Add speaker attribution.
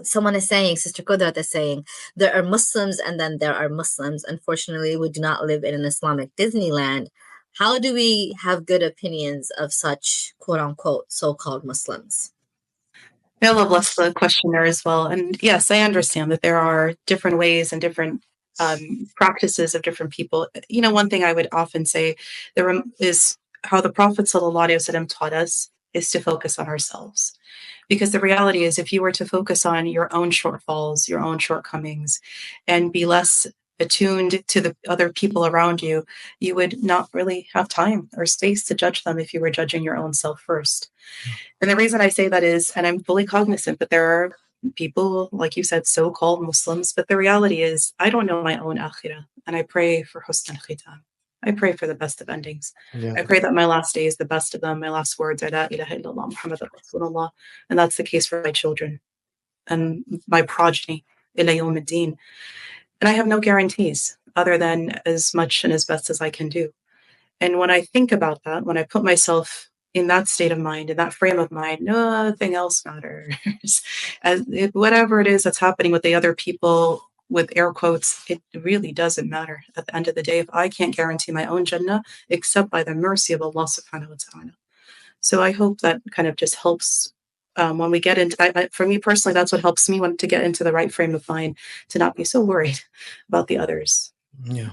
Speaker 1: someone is saying, Sister Qudrat is saying, there are Muslims and then there are Muslims. Unfortunately, we do not live in an Islamic Disneyland. How do we have good opinions of such quote unquote so-called Muslims?
Speaker 2: I love the question there as well. And yes, I understand that there are different ways and different practices of different people. You know, one thing I would often say there is how the Prophet ﷺ taught us is to focus on ourselves. Because the reality is, if you were to focus on your own shortfalls, your own shortcomings, and be less attuned to the other people around you, you would not really have time or space to judge them if you were judging your own self first. And the reason I say that is, and I'm fully cognizant that there are people, like you said, so-called Muslims, but the reality is, I don't know my own akhirah, and I pray for husn al-khitam. I pray for the best of endings.
Speaker 3: Yeah.
Speaker 2: I pray that my last day is the best of them. My last words are La ilaha illallah Muhammad Rasulullah. And that's the case for my children and my progeny, ila yawm ad-din. And I have no guarantees other than as much and as best as I can do. And when I think about that, when I put myself in that state of mind, in that frame of mind, nothing else matters. Whatever it is that's happening with the other people, with air quotes, it really doesn't matter at the end of the day if I can't guarantee my own Jannah except by the mercy of Allah subhanahu wa ta'ala. So I hope that kind of just helps when we get into, for me personally, that's what helps me to get into the right frame of mind, to not be so worried about the others.
Speaker 3: Yeah.